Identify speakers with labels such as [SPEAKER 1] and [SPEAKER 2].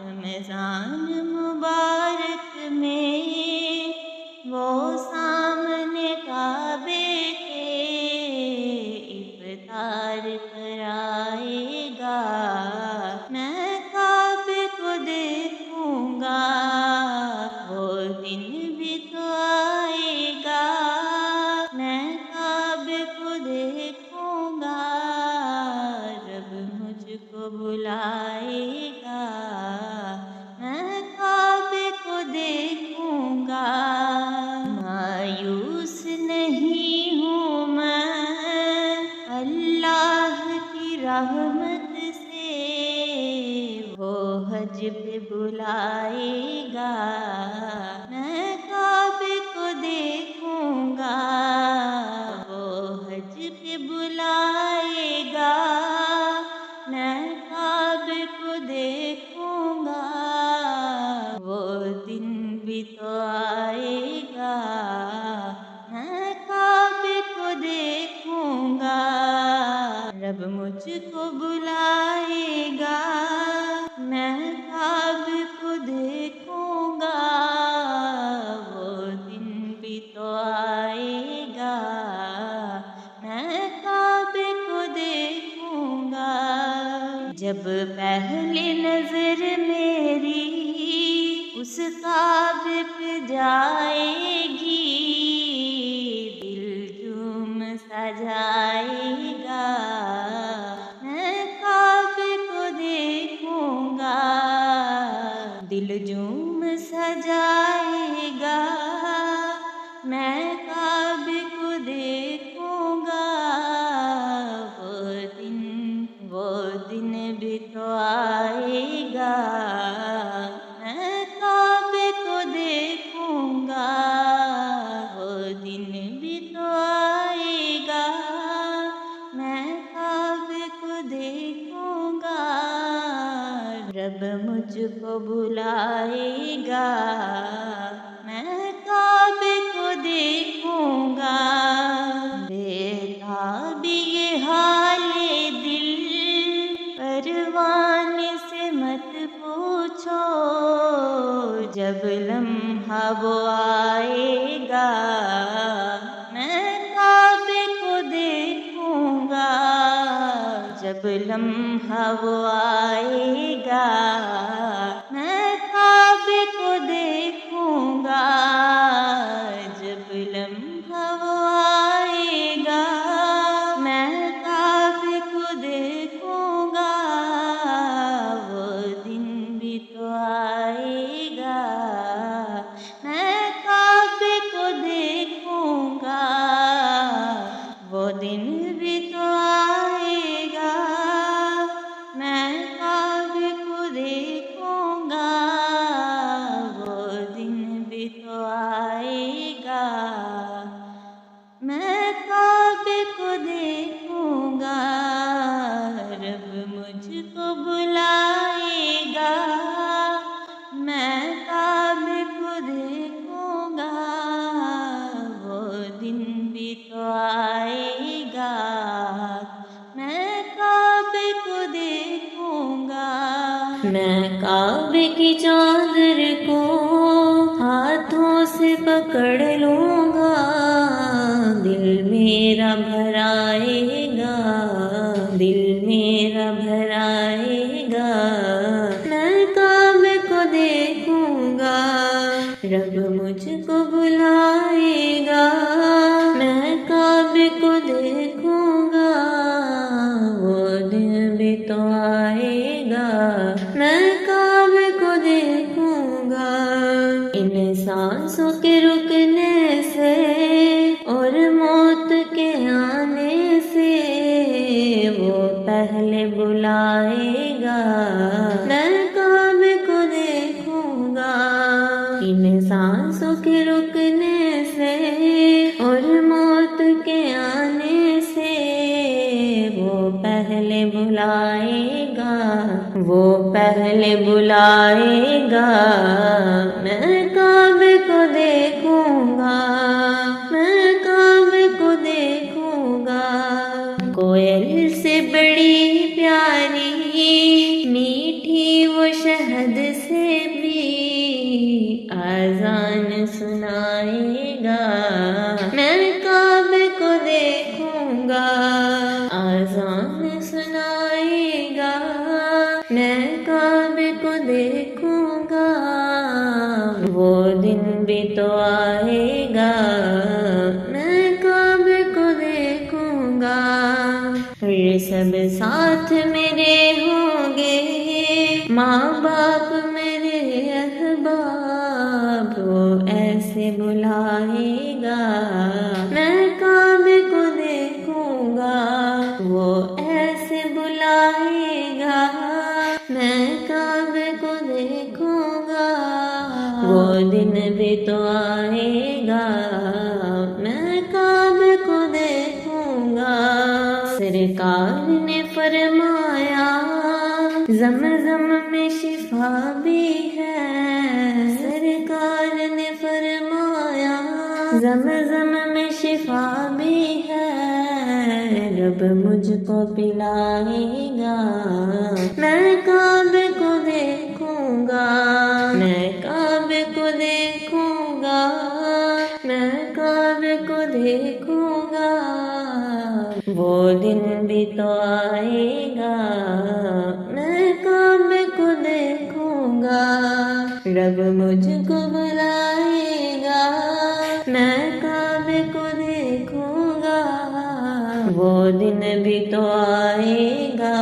[SPEAKER 1] رمضان مبارک میں وہ سامنے کعبے کے افطار کرائے گا، میں کعبے کو دیکھوں گا، وہ دن بھی تو آئے گا، میں کعبے کو دیکھوں گا، رب مجھ کو بلائے گا، میں کعبے کو دیکھوں گا۔ مایوس نہیں ہوں میں اللہ کی رحمت سے، وہ حج پہ بلائے گا، میں کعبے کو دیکھوں گا، وہ حج پہ بلائے گا، میں کعبے کو دیکھوں گا، وہ دن بھی تو آئے گا، میں کعبے کو دیکھوں گا، رب مجھ کو بلائے گا، میں کعبے کو دیکھوں گا، وہ دن بھی تو آئے گا، میں کعبے کو دیکھوں گا۔ جب پہلی نظر میری اس کعبے پہ جائے گی، دل جھوم سا جائے گا، میں کعبے کو دیکھوں گا، دل جھوم سا جائے گا، میں کعبے کو دیکھوں گا، وہ دن بھی تو آئے گا، میں کعبے کو دیکھوں گا، وہ دن بھی تو آئے گا، میں کعبے کو دیکھوں گا، رب مجھ کو بلائے گا، میں کعبے کو دیکھوں گا۔ بےتاب یہ حال دل، پروانے سے مت پوچھو، جب لمحہ وہ آئے گا، میں کعبے کو دیکھوں گا، جب لمحہ وہ آئے گا، میں کعبے کو دیکھوں گا، جب لمحہ وہ آئے گا، میں کعبے کو دیکھوں گا، وہ دن بھی تو آئے گا، میں کعبے کو دیکھوں گا، وہ دن بھی تو آئے گا، میں کعبے کو دیکھوں گا، وہ دن بھی تو آئے گا، میں کعبے کو دیکھوں گا، رب مجھ کو بلائے گا، میں کعبے کو دیکھوں گا، وہ دن بھی تو آئے گا، میں کعبے کو دیکھوں گا۔ میں کعبے کی چادر کو ہاتھوں سے پکڑ لوں گا، دل میرا بھر آئے گا، دل میرا بھر آئے گا، میں کعبے کو دیکھوں گا، رب مجھ کو بلائے گا، میں کعبے کو دیکھوں گا، وہ دن بھی تو آئے گا، میں کعبے کو دیکھوں گا۔ ان سانسوں کے رکنے سے اور موت کے آنے سے وہ پہلے بلائے گا، میں کعبے کو دیکھوں گا۔ ان سانسوں کے رکنے سے اور موت کے آنے سے وہ پہلے بلائے گا، وہ پہلے بلائے گا، میں کعبے کو دیکھوں گا، میں کعبے کو دیکھوں گا۔ کوئل سے بڑی پیاری میٹھی وہ شہد سے بھی اذان سنائے گا، میں کعبے کو دیکھوں گا، اذان سنائے گا، میں کعبے کو دیکھوں گا، وہ دن بھی تو آئے گا، میں کعبے کو دیکھوں گا، پھر سب ساتھ میرے ہوں گے، ماں باپ میرے احباب، وہ ایسے بلائے گا، میں کعبے کو دیکھوں گا، وہ ایسے بلائے گا، میں کعبے کو دیکھوں گا، وہ دن بھی تو آئے گا، میں کعبے کو دیکھوں گا۔ سرکار نے فرمایا زمزم میں شفا بھی ہے، سرکار نے فرمایا زمزم میں شفا بھی ہے، رب مجھ کو پلائے گا، میں کعبے کو دیکھوں گا، میں کعبے کو دیکھوں گا، میں کعبے کو دیکھوں گا، وہ دن بھی تو آئے گا، میں کعبے کو دیکھوں گا، رب مجھ کو بلائے گا، میں کعبے کو دیکھوں گا، وہ دن بھی تو آئے گا۔